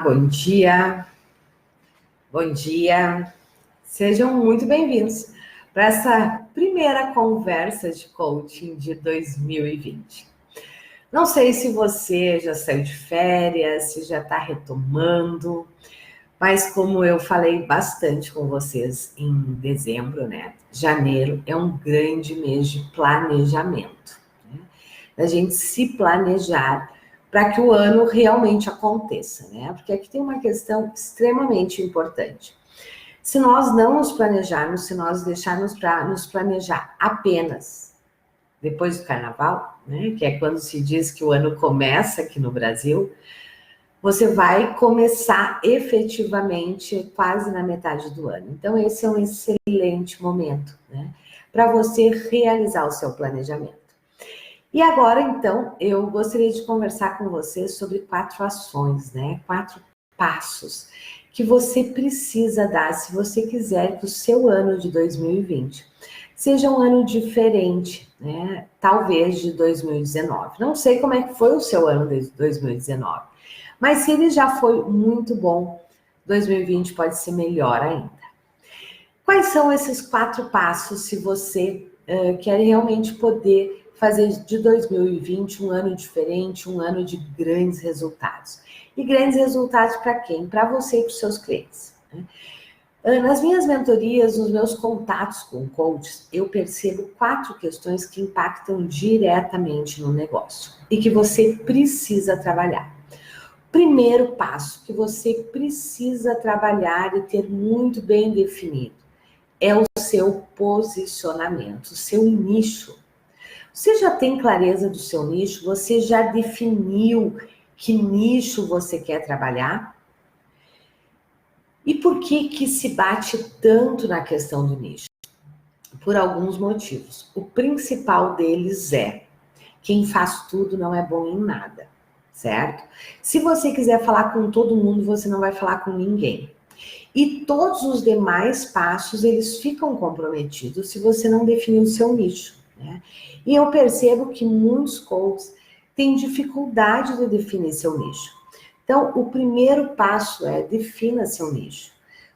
Bom dia, bom dia. Sejam muito bem-vindos para essa primeira conversa de coaching de 2020. Não sei se você já saiu de férias, se já está retomando, mas como eu falei bastante com vocês em dezembro, né? Janeiro é um grande mês de planejamento, né? Da gente se planejar para que o ano realmente aconteça, né? Porque aqui tem uma questão extremamente importante. Se nós não nos planejarmos, se nós deixarmos para nos planejar apenas depois do carnaval, né? Que é quando se diz que o ano começa aqui no Brasil, você vai começar efetivamente quase na metade do ano. Então, esse é um excelente momento, né? Para você realizar o seu planejamento. E agora, então, eu gostaria de conversar com você sobre 4 ações, né? 4 passos que você precisa dar se você quiser que o seu ano de 2020 seja um ano diferente, né? Talvez de 2019. Não sei como é que foi o seu ano de 2019, mas se ele já foi muito bom, 2020 pode ser melhor ainda. Quais são esses 4 passos se você quer realmente poder fazer de 2020 um ano diferente, um ano de grandes resultados? E grandes resultados para quem? Para você e para os seus clientes, né? Nas minhas mentorias, nos meus contatos com coaches, eu percebo 4 questões que impactam diretamente no negócio e que você precisa trabalhar. Primeiro passo que você precisa trabalhar e ter muito bem definido é o seu posicionamento, o seu nicho. Você já tem clareza do seu nicho? Você já definiu que nicho você quer trabalhar? E por que se bate tanto na questão do nicho? Por alguns motivos. O principal deles é: quem faz tudo não é bom em nada, certo? Se você quiser falar com todo mundo, você não vai falar com ninguém. E todos os demais passos, eles ficam comprometidos se você não definir o seu nicho, né? E eu percebo que muitos coaches têm dificuldade de definir seu nicho. Então, o primeiro passo é: defina seu nicho.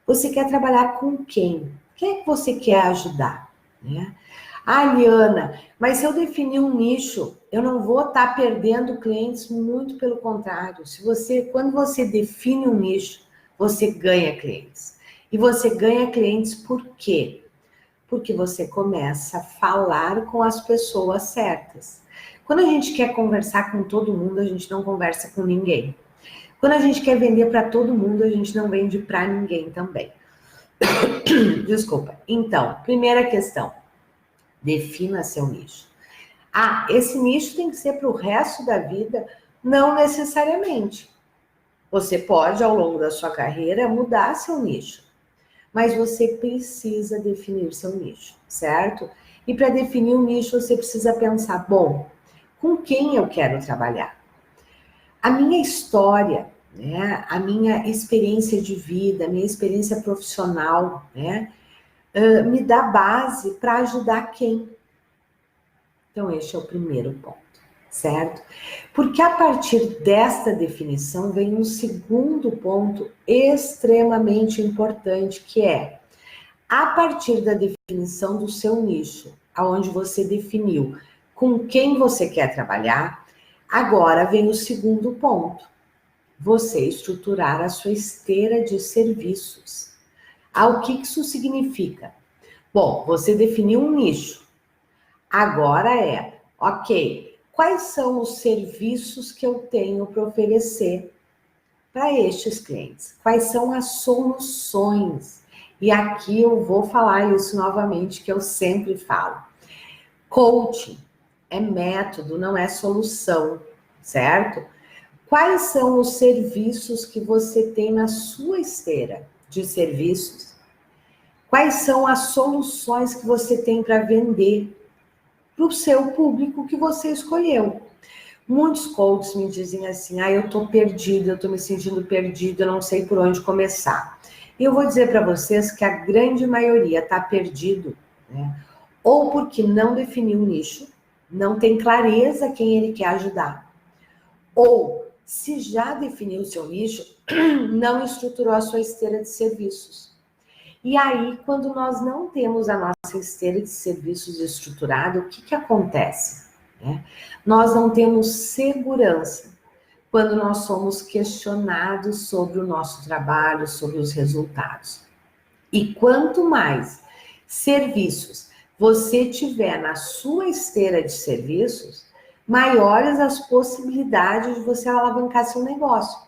Você quer trabalhar com quem? Quem é que você quer ajudar, né? Ah, Liana, mas se eu definir um nicho, eu não vou estar perdendo clientes, muito pelo contrário. Quando você define um nicho, você ganha clientes. E você ganha clientes por quê? Porque você começa a falar com as pessoas certas. Quando a gente quer conversar com todo mundo, a gente não conversa com ninguém. Quando a gente quer vender para todo mundo, a gente não vende para ninguém também. Desculpa. Então, primeira questão: defina seu nicho. Ah, esse nicho tem que ser para o resto da vida? Não necessariamente. Você pode, ao longo da sua carreira, mudar seu nicho, mas você precisa definir seu nicho, certo? E para definir um nicho, você precisa pensar: bom, com quem eu quero trabalhar? A minha história, né, a minha experiência de vida, a minha experiência profissional, né, me dá base para ajudar quem? Então, este é o primeiro ponto, certo? Porque a partir desta definição vem um segundo ponto extremamente importante, que é: a partir da definição do seu nicho, aonde você definiu com quem você quer trabalhar, agora vem o segundo ponto: você estruturar a sua esteira de serviços. O que isso significa? Bom, você definiu um nicho. Agora ok, quais são os serviços que eu tenho para oferecer para estes clientes? Quais são as soluções? E aqui eu vou falar isso novamente, que eu sempre falo. Coaching é método, não é solução, certo? Quais são os serviços que você tem na sua esteira de serviços? Quais são as soluções que você tem para vender para o seu público que você escolheu? Muitos coaches me dizem assim: eu tô perdido, eu tô me sentindo perdido, eu não sei por onde começar. E eu vou dizer para vocês que a grande maioria tá perdido, né? Ou porque não definiu um nicho, não tem clareza quem ele quer ajudar, ou se já definiu o seu nicho, não estruturou a sua esteira de serviços. E aí, quando nós não temos a nossa esteira de serviços estruturada, o que acontece? Nós não temos segurança quando nós somos questionados sobre o nosso trabalho, sobre os resultados. E quanto mais serviços você tiver na sua esteira de serviços, maiores as possibilidades de você alavancar seu negócio.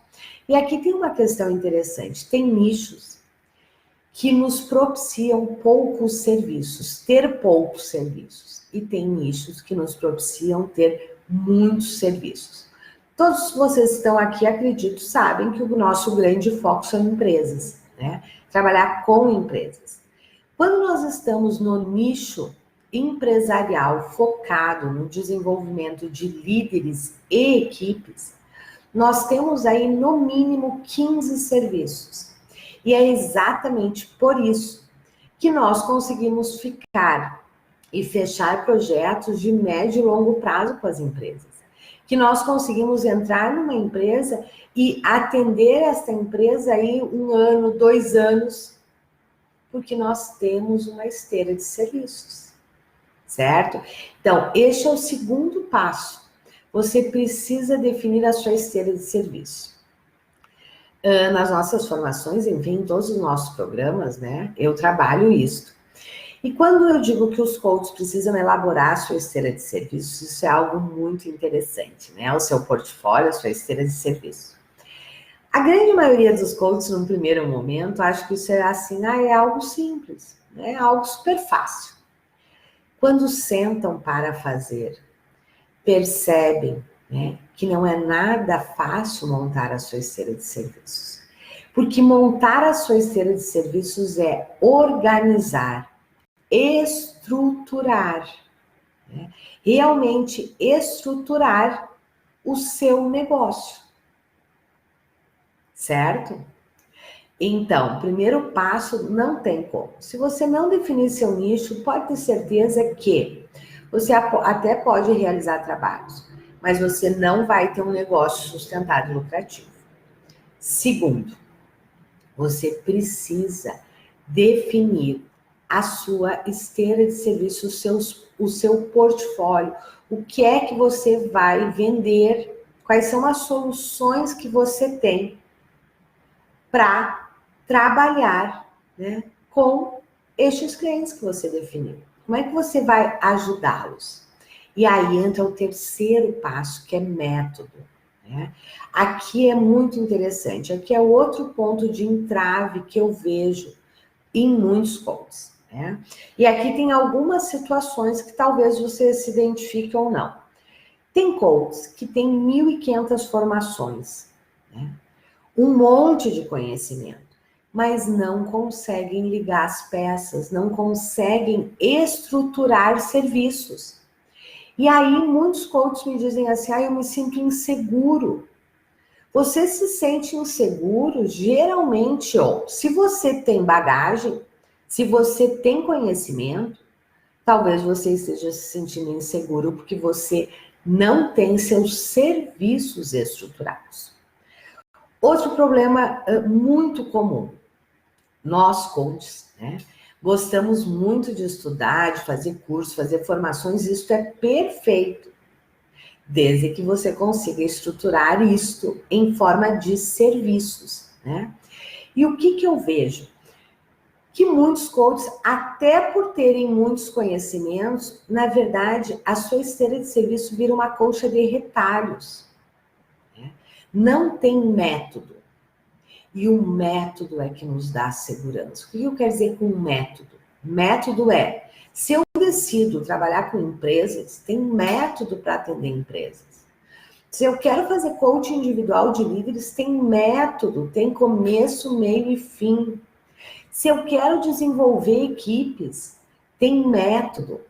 E aqui tem uma questão interessante: tem nichos que nos propiciam poucos serviços, ter poucos serviços, e tem nichos que nos propiciam ter muitos serviços. Todos vocês que estão aqui, acredito, sabem que o nosso grande foco são empresas, né? Trabalhar com empresas. Quando nós estamos no nicho empresarial focado no desenvolvimento de líderes e equipes, nós temos aí no mínimo 15 serviços. E é exatamente por isso que nós conseguimos ficar e fechar projetos de médio e longo prazo com as empresas. Que nós conseguimos entrar numa empresa e atender essa empresa aí 1 ano, 2 anos, porque nós temos uma esteira de serviços, certo? Então, este é o segundo passo. Você precisa definir a sua esteira de serviço. Nas nossas formações, enfim, em todos os nossos programas, né, eu trabalho isso. E quando eu digo que os coaches precisam elaborar a sua esteira de serviços, isso é algo muito interessante, né? O seu portfólio, a sua esteira de serviço. A grande maioria dos coaches, num primeiro momento, acha que isso é assim, é algo simples, né? Algo super fácil. Quando sentam para fazer, percebem, né, que não é nada fácil montar a sua esteira de serviços. Porque montar a sua esteira de serviços é organizar, estruturar, né? Realmente estruturar o seu negócio, certo? Então, primeiro passo, não tem como. Se você não definir seu nicho, pode ter certeza que você até pode realizar trabalhos, mas você não vai ter um negócio sustentado e lucrativo. Segundo, você precisa definir a sua esteira de serviço, o seu portfólio, o que é que você vai vender, quais são as soluções que você tem para trabalhar, né, com estes clientes que você definiu. Como é que você vai ajudá-los? E aí entra o terceiro passo, que é método, né? Aqui é muito interessante, aqui é outro ponto de entrave que eu vejo em muitos coaches, né? E aqui tem algumas situações que talvez você se identifique ou não. Tem coaches que têm 1.500 formações, né? Um monte de conhecimento, mas não conseguem ligar as peças, não conseguem estruturar serviços. E aí muitos coaches me dizem assim, eu me sinto inseguro. Você se sente inseguro, geralmente, se você tem bagagem, se você tem conhecimento, talvez você esteja se sentindo inseguro porque você não tem seus serviços estruturados. Outro problema muito comum, nós coaches, né, gostamos muito de estudar, de fazer cursos, fazer formações, isso é perfeito, desde que você consiga estruturar isto em forma de serviços, né? E o que eu vejo? Que muitos coaches, até por terem muitos conhecimentos, na verdade, a sua esteira de serviço vira uma colcha de retalhos, né? Não tem método. E o método é que nos dá segurança. O que eu quero dizer com método? Método é, se eu decido trabalhar com empresas, tem método para atender empresas. Se eu quero fazer coaching individual de líderes, tem método, tem começo, meio e fim. Se eu quero desenvolver equipes, tem método.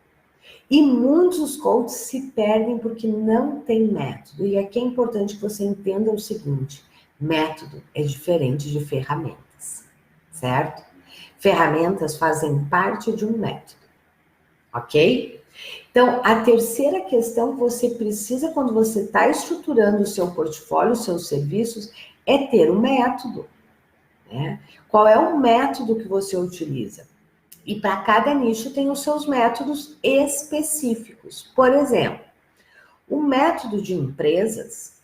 E muitos coaches se perdem porque não tem método. E aqui é importante que você entenda o seguinte: método é diferente de ferramentas, certo? Ferramentas fazem parte de um método, ok? Então, a terceira questão que você precisa quando você está estruturando o seu portfólio, os seus serviços, é ter um método, né? Qual é o método que você utiliza? E para cada nicho tem os seus métodos específicos. Por exemplo, o método de empresas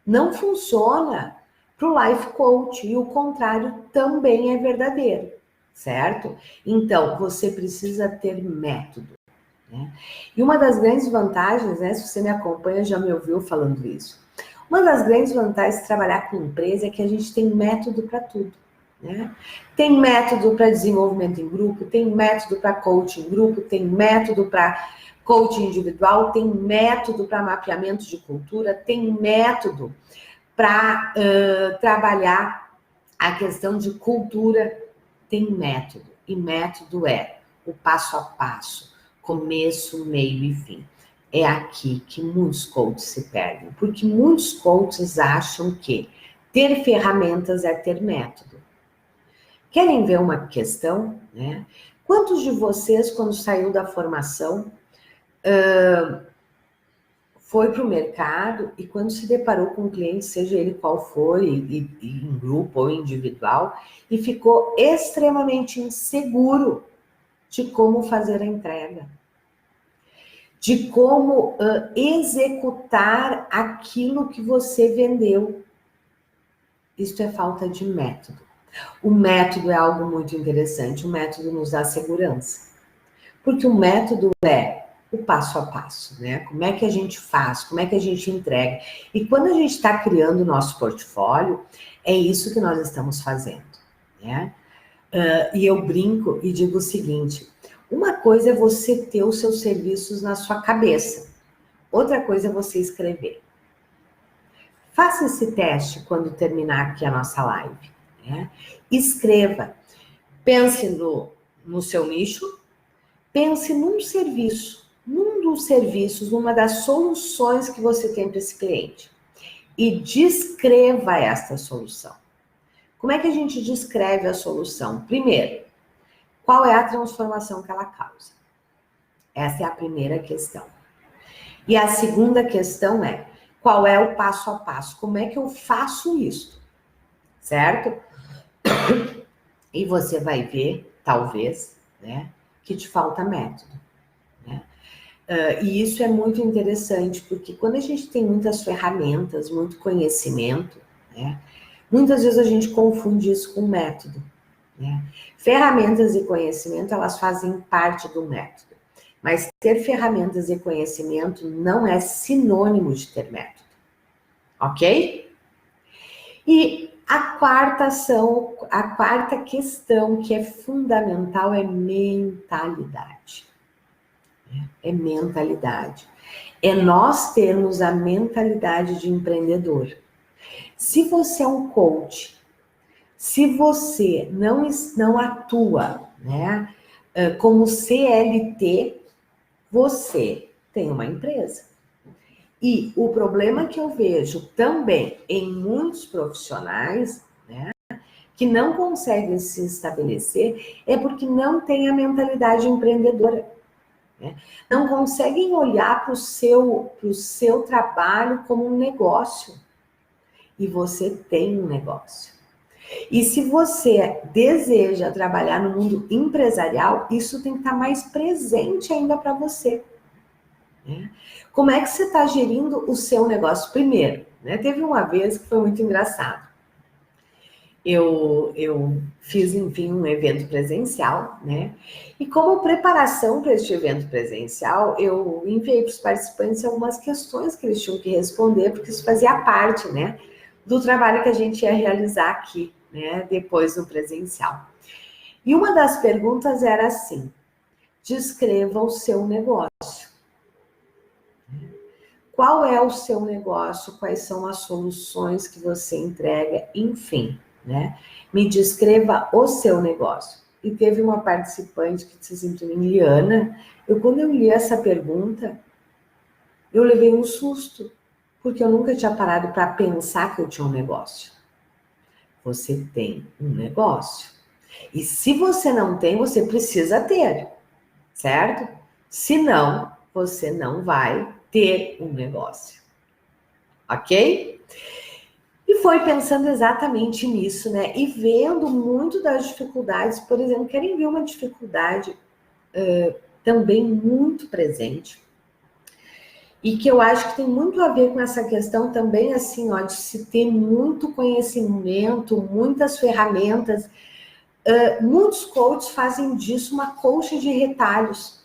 não funciona para o life coach e o contrário também é verdadeiro, certo? Então, você precisa ter método, né? E uma das grandes vantagens, né, se você me acompanha, já me ouviu falando isso. Uma das grandes vantagens de trabalhar com empresa é que a gente tem método para tudo, né? Tem método para desenvolvimento em grupo, tem método para coaching em grupo, tem método para coaching individual, tem método para mapeamento de cultura, tem método para trabalhar a questão de cultura, tem método. E método é o passo a passo, começo, meio e fim. É aqui que muitos coaches se perdem, porque muitos coaches acham que ter ferramentas é ter método. Querem ver uma questão, né? Quantos de vocês, quando saiu da formação, foi para o mercado e quando se deparou com um cliente, seja ele qual for, e em grupo ou individual, e ficou extremamente inseguro de como fazer a entrega, de como executar aquilo que você vendeu? Isso é falta de método. O método é algo muito interessante, o método nos dá segurança. Porque o método é o passo a passo, né? Como é que a gente faz, como é que a gente entrega. E quando a gente está criando o nosso portfólio, é isso que nós estamos fazendo, né? E eu brinco e digo o seguinte, uma coisa é você ter os seus serviços na sua cabeça, outra coisa é você escrever. Faça esse teste quando terminar aqui a nossa live, né? Escreva, pense no seu nicho, pense num serviço, num dos serviços, numa das soluções que você tem para esse cliente. E descreva esta solução. Como é que a gente descreve a solução? Primeiro, qual é a transformação que ela causa? Essa é a primeira questão. E a segunda questão é, qual é o passo a passo? Como é que eu faço isso? Certo? E você vai ver, talvez, né, que te falta método, né? E isso é muito interessante, porque quando a gente tem muitas ferramentas, muito conhecimento, né, muitas vezes a gente confunde isso com método, né? Ferramentas e conhecimento, elas fazem parte do método, mas ter ferramentas e conhecimento não é sinônimo de ter método, ok? E a quarta questão que é fundamental é mentalidade. É mentalidade. É nós termos a mentalidade de empreendedor. Se você é um coach, se você não atua, né, como CLT, você tem uma empresa. E o problema que eu vejo também em muitos profissionais, né, que não conseguem se estabelecer, é porque não tem a mentalidade empreendedora. Né? Não conseguem olhar para o seu trabalho como um negócio. E você tem um negócio. E se você deseja trabalhar no mundo empresarial, isso tem que estar mais presente ainda para você. Né? Como é que você está gerindo o seu negócio? Primeiro, né? Teve uma vez que foi muito engraçado. Eu fiz, enfim, um evento presencial, né? E como preparação para este evento presencial, eu enviei para os participantes algumas questões que eles tinham que responder, porque isso fazia parte, né, do trabalho que a gente ia realizar aqui, né, depois no presencial. E uma das perguntas era assim: descreva o seu negócio. Qual é o seu negócio? Quais são as soluções que você entrega? Enfim, né? Me descreva o seu negócio. E teve uma participante que disse assim para mim, Liana, quando eu li essa pergunta, eu levei um susto, porque eu nunca tinha parado para pensar que eu tinha um negócio. Você tem um negócio. E se você não tem, você precisa ter, certo? Se não, você não vai ter um negócio. Ok? E foi pensando exatamente nisso, né? E vendo muito das dificuldades, por exemplo, querem ver uma dificuldade também muito presente. E que eu acho que tem muito a ver com essa questão também, assim, ó, de se ter muito conhecimento, muitas ferramentas. Muitos coaches fazem disso uma colcha de retalhos.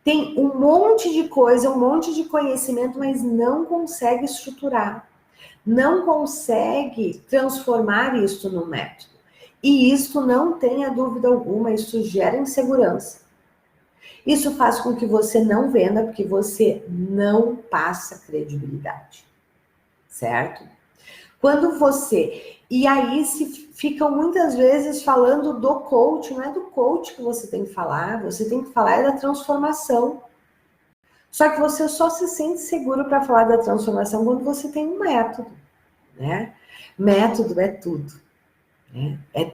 Tem um monte de coisa, um monte de conhecimento, mas não consegue estruturar. Não consegue transformar isso num método. E isso, não tenha dúvida alguma, isso gera insegurança. Isso faz com que você não venda, porque você não passa credibilidade, certo? Quando você... E aí se ficam muitas vezes falando do coach, não é do coach que você tem que falar, você tem que falar da transformação. Só que você só se sente seguro para falar da transformação quando você tem um método, né? Método é tudo, né? É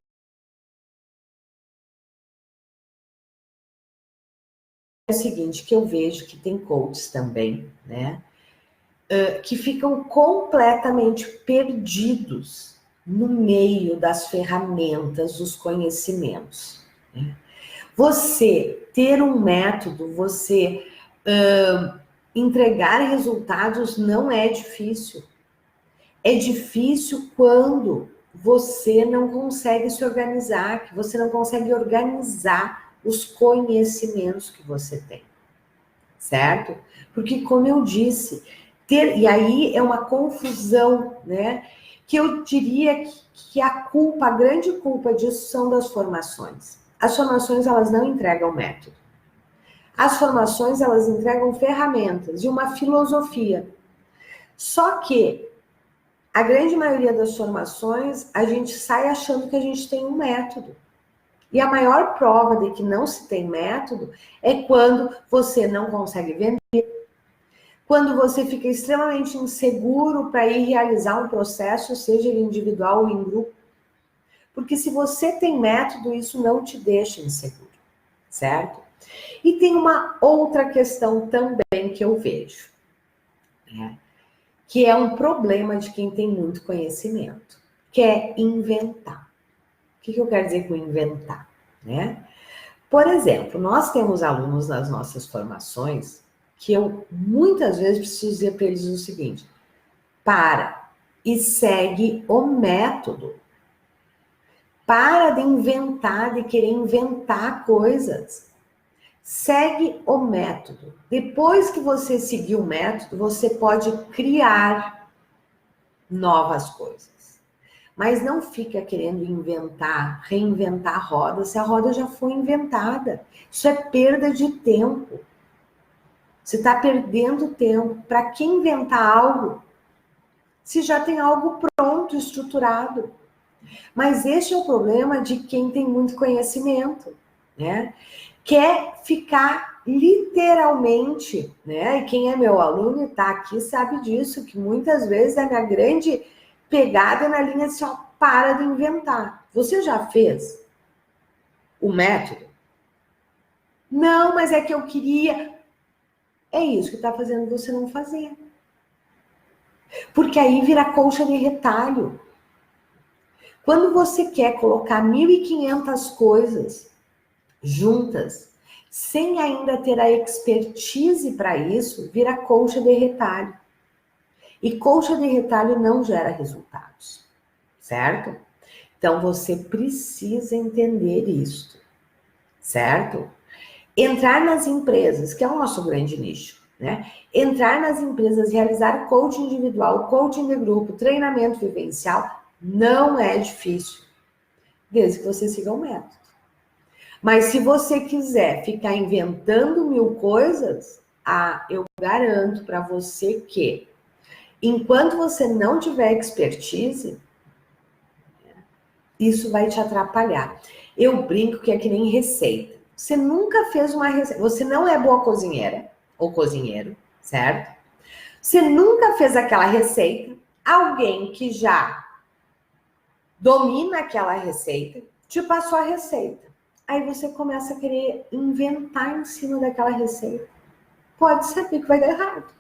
o seguinte, que eu vejo que tem coaches também, né? Que ficam completamente perdidos no meio das ferramentas, dos conhecimentos, né? Você ter um método, você entregar resultados não é difícil. É difícil quando você não consegue se organizar, que você não consegue organizar os conhecimentos que você tem, certo? Porque, como eu disse, e aí é uma confusão, né? Que eu diria que a grande culpa disso são das formações. As formações, elas não entregam método. As formações, elas entregam ferramentas e uma filosofia. Só que a grande maioria das formações, a gente sai achando que a gente tem um método. E a maior prova de que não se tem método é quando você não consegue vender, quando você fica extremamente inseguro para ir realizar um processo, seja ele individual ou em grupo. Porque se você tem método, isso não te deixa inseguro, certo? E tem uma outra questão também que eu vejo, né? Que é um problema de quem tem muito conhecimento, que é inventar. O que eu quero dizer com inventar, né? Por exemplo, nós temos alunos nas nossas formações que eu muitas vezes preciso dizer para eles o seguinte: para e segue o método. Para de inventar, de querer inventar coisas. Segue o método. Depois que você seguir o método, você pode criar novas coisas. Mas não fica querendo inventar, reinventar a roda, se a roda já foi inventada. Isso é perda de tempo. Você está perdendo tempo. Para que inventar algo se já tem algo pronto, estruturado? Mas este é o problema de quem tem muito conhecimento, né? Quer ficar literalmente, né? E quem é meu aluno e está aqui sabe disso, que muitas vezes a minha grande pegada é na linha assim, ó, para de inventar. Você já fez o método? Não, mas é que eu queria. É isso que está fazendo você não fazer. Porque aí vira colcha de retalho. Quando você quer colocar 1.500 coisas juntas, sem ainda ter a expertise para isso, vira colcha de retalho. E colcha de retalho não gera resultados, certo? Então você precisa entender isso, certo? Entrar nas empresas, que é o nosso grande nicho, né? Entrar nas empresas, realizar coaching individual, coaching de grupo, treinamento vivencial, não é difícil, desde que você siga o método. Mas se você quiser ficar inventando 1000 coisas, eu garanto para você que, enquanto você não tiver expertise, isso vai te atrapalhar. Eu brinco que é que nem receita. Você nunca fez uma receita, você não é boa cozinheira ou cozinheiro, certo? Você nunca fez aquela receita, alguém que já domina aquela receita te passou a receita. Aí você começa a querer inventar em cima daquela receita. pode saber que vai dar errado,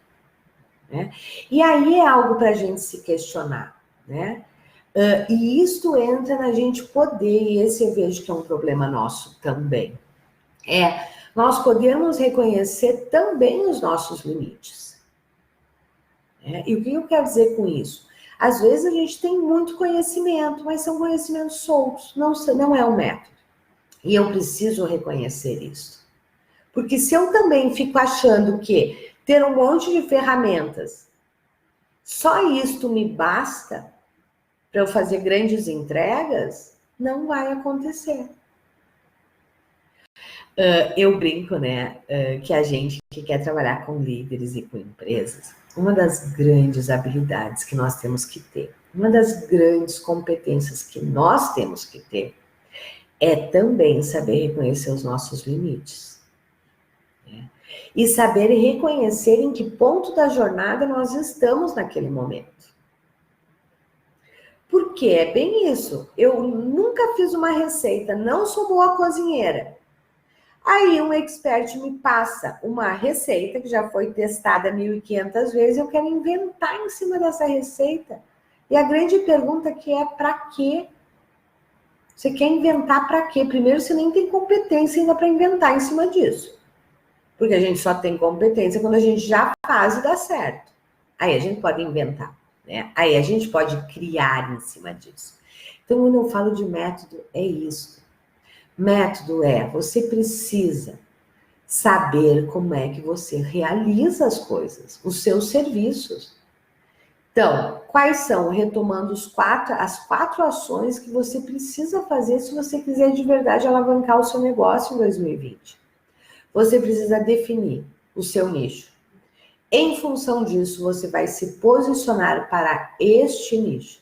né? E aí é algo para a gente se questionar, né? E isto entra na gente poder, e esse eu vejo que é um problema nosso também, nós podemos reconhecer também os nossos limites. Né? E o que eu quero dizer com isso? Às vezes a gente tem muito conhecimento, mas são conhecimentos soltos, não é um método. E eu preciso reconhecer isso. Porque se eu também fico achando que ter um monte de ferramentas, só isto me basta para eu fazer grandes entregas, não vai acontecer. Eu brinco, né, que a gente que quer trabalhar com líderes e com empresas, uma das grandes habilidades que nós temos que ter, uma das grandes competências que nós temos que ter, é também saber reconhecer os nossos limites. Né? E saber reconhecer em que ponto da jornada nós estamos naquele momento. Porque é bem isso. Eu nunca fiz uma receita, não sou boa cozinheira. Aí um expert me passa uma receita que já foi testada 1.500 vezes, eu quero inventar em cima dessa receita. E a grande pergunta que é para quê? Você quer inventar para quê? Primeiro, você nem tem competência ainda para inventar em cima disso. Porque a gente só tem competência quando a gente já faz e dá certo. Aí a gente pode inventar, né? Aí a gente pode criar em cima disso. Então, quando eu falo de método, é isso. Método você precisa saber como é que você realiza as coisas, os seus serviços. Então, quais são, retomando as 4 ações que você precisa fazer se você quiser de verdade alavancar o seu negócio em 2020? Você precisa definir o seu nicho. Em função disso, você vai se posicionar para este nicho.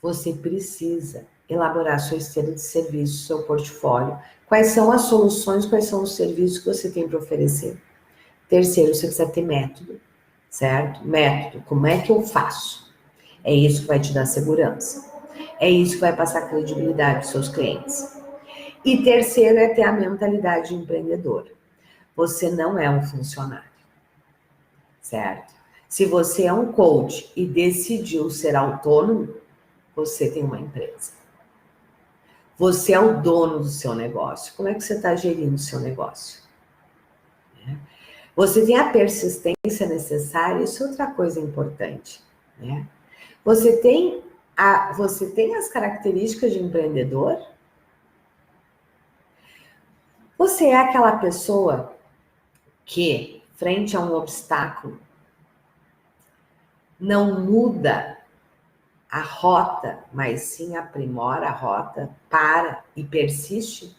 Você precisa elaborar sua esteira de serviços, seu portfólio. Quais são as soluções, quais são os serviços que você tem para oferecer. Terceiro, você precisa ter método, certo? Método, como é que eu faço? É isso que vai te dar segurança. É isso que vai passar credibilidade aos seus clientes. E terceiro é ter a mentalidade empreendedora. Você não é um funcionário, certo? Se você é um coach e decidiu ser autônomo, você tem uma empresa. Você é o dono do seu negócio. Como é que você está gerindo o seu negócio? Você tem a persistência necessária, isso é outra coisa importante, né? Você tem as características de empreendedor? Você é aquela pessoa que, frente a um obstáculo, não muda a rota, mas sim aprimora a rota, para e persiste?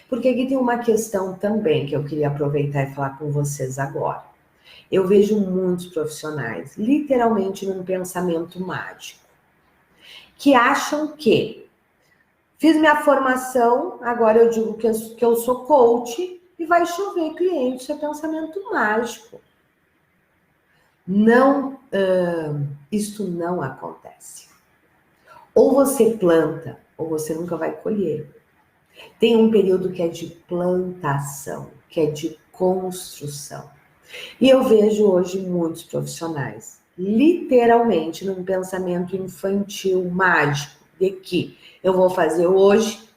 Porque aqui tem uma questão também que eu queria aproveitar e falar com vocês agora. Eu vejo muitos profissionais, literalmente num pensamento mágico, que acham que fiz minha formação, agora eu digo que eu sou coach e vai chover cliente, isso é pensamento mágico. Não, isto não acontece. Ou você planta, ou você nunca vai colher. Tem um período que é de plantação, que é de construção. E eu vejo hoje muitos profissionais, literalmente num pensamento infantil, mágico, de que eu vou fazer hoje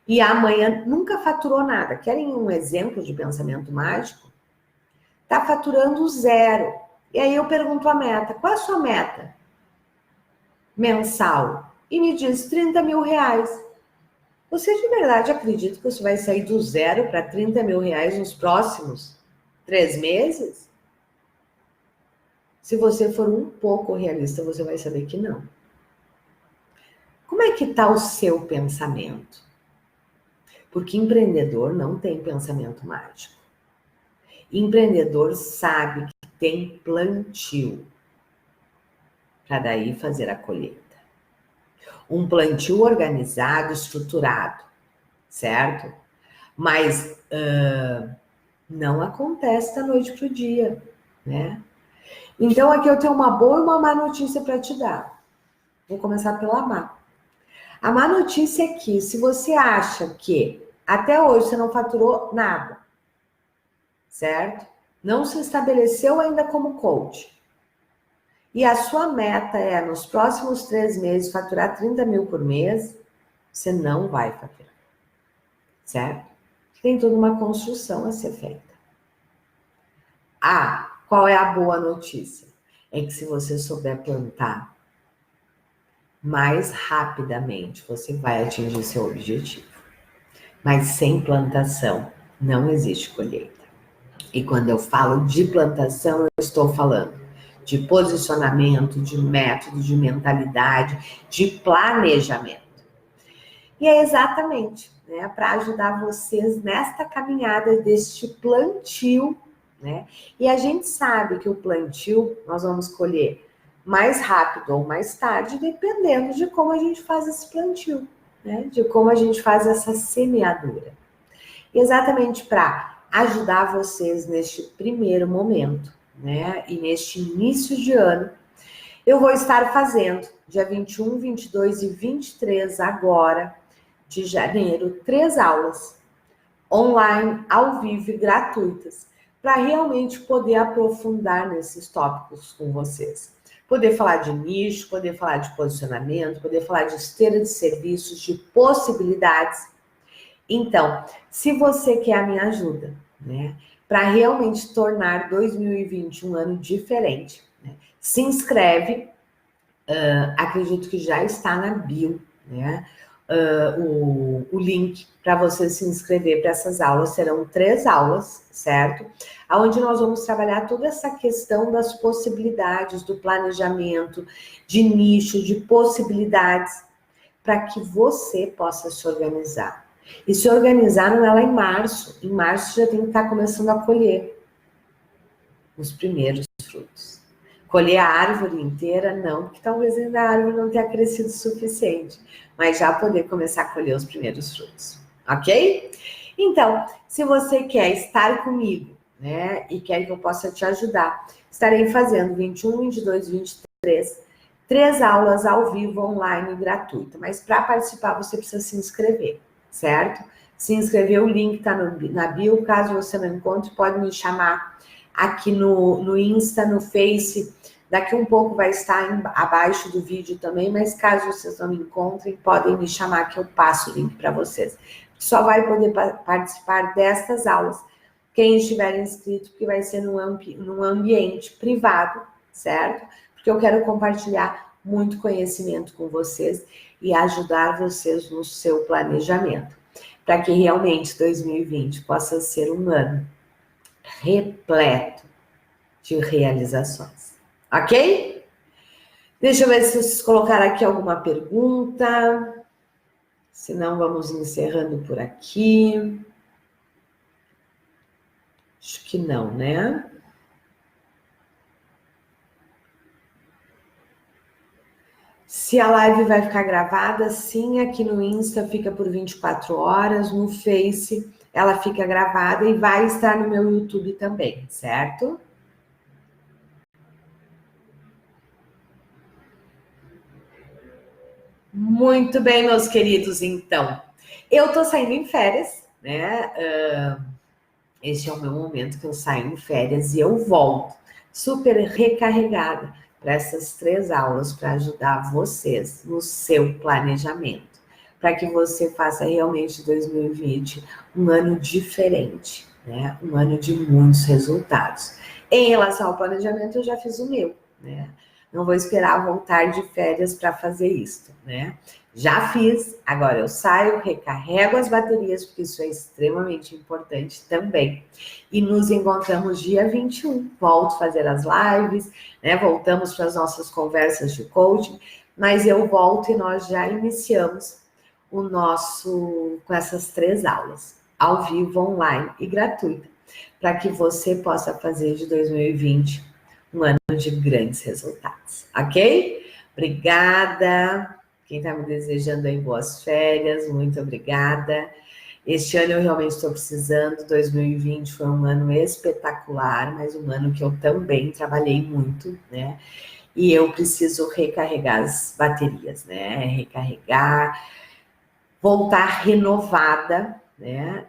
e amanhã nunca faturou nada. Querem um exemplo de pensamento mágico? Tá faturando 0. E aí eu pergunto a meta, qual é a sua meta mensal? E me diz 30 mil reais. Você de verdade acredita que você vai sair do 0 para 30 mil reais nos próximos 3 meses? Se você for um pouco realista, você vai saber que não. Como é que está o seu pensamento? Porque empreendedor não tem pensamento mágico. Empreendedor sabe que tem plantio para daí fazer a colheita. Um plantio organizado, estruturado, certo? Mas não acontece da noite para o dia, né? Então aqui eu tenho uma boa e uma má notícia para te dar. Vou começar pela má. A má notícia é que se você acha que até hoje você não faturou nada, certo? Não se estabeleceu ainda como coach. E a sua meta é, nos próximos 3 meses, faturar 30 mil por mês, você não vai faturar, certo? Tem toda uma construção a ser feita. Qual é a boa notícia? É que se você souber plantar mais rapidamente, você vai atingir seu objetivo. Mas sem plantação, não existe colheita. E quando eu falo de plantação, eu estou falando de posicionamento, de método, de mentalidade, de planejamento. E é exatamente, né, para ajudar vocês nesta caminhada deste plantio, né? E a gente sabe que o plantio nós vamos colher mais rápido ou mais tarde, dependendo de como a gente faz esse plantio, né? De como a gente faz essa semeadura. E exatamente para ajudar vocês neste primeiro momento, né? E neste início de ano, eu vou estar fazendo dia 21, 22 e 23 agora de janeiro, 3 aulas online, ao vivo e gratuitas, para realmente poder aprofundar nesses tópicos com vocês. Poder falar de nicho, poder falar de posicionamento, poder falar de esteira de serviços, de possibilidades. Então, se você quer a minha ajuda, né, para realmente tornar 2020 um ano diferente, né, se inscreve, acredito que já está na bio, né, o link para você se inscrever para essas aulas. Serão 3 aulas, certo? Onde nós vamos trabalhar toda essa questão das possibilidades, do planejamento, de nicho, de possibilidades, para que você possa se organizar. E se organizar não é lá em março. Em março já tem que estar começando a colher os primeiros frutos. Colher a árvore inteira, não, porque talvez ainda a árvore não tenha crescido o suficiente, mas já poder começar a colher os primeiros frutos, ok? Então, se você quer estar comigo, né, e quer que eu possa te ajudar, estarei fazendo 21, 22, 23, 3 aulas ao vivo, online, gratuita, mas para participar você precisa se inscrever, certo? Se inscrever, o link está na bio, caso você não encontre, pode me chamar aqui no Insta, no Face, daqui um pouco vai estar abaixo do vídeo também, mas caso vocês não me encontrem, podem me chamar que eu passo o link para vocês. Só vai poder participar destas aulas quem estiver inscrito, porque vai ser num ambiente privado, certo? Porque eu quero compartilhar muito conhecimento com vocês e ajudar vocês no seu planejamento, para que realmente 2020 possa ser um ano repleto de realizações, ok? Deixa eu ver se vocês colocaram aqui alguma pergunta, senão vamos encerrando por aqui. Acho que não, né? Se a live vai ficar gravada, sim, aqui no Insta fica por 24 horas, no Face ela fica gravada e vai estar no meu YouTube também, certo? Muito bem, meus queridos, então. Eu tô saindo em férias, né? Este é o meu momento que eu saio em férias e eu volto super recarregada para essas 3 aulas para ajudar vocês no seu planejamento, para que você faça realmente 2020 um ano diferente, né? Um ano de muitos resultados. Em relação ao planejamento, eu já fiz o meu, né? Não vou esperar voltar de férias para fazer isso, né? Já fiz, agora eu saio, recarrego as baterias, porque isso é extremamente importante também. E nos encontramos dia 21. Volto a fazer as lives, né? Voltamos para as nossas conversas de coaching, mas eu volto e nós já iniciamos o nosso com essas 3 aulas, ao vivo, online e gratuita, para que você possa fazer de 2020 um ano de grandes resultados, ok? Obrigada. Quem está me desejando aí boas férias, muito obrigada. Este ano eu realmente estou precisando. 2020 foi um ano espetacular, mas um ano que eu também trabalhei muito, né? E eu preciso recarregar as baterias, né? Recarregar, voltar renovada, né?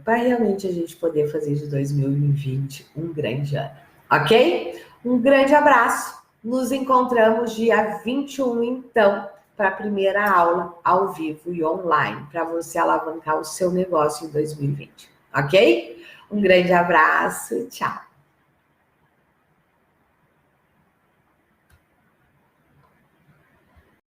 para realmente a gente poder fazer de 2020 um grande ano, ok? Um grande abraço. Nos encontramos dia 21, então, para a primeira aula ao vivo e online, para você alavancar o seu negócio em 2020, ok? Um grande abraço, tchau!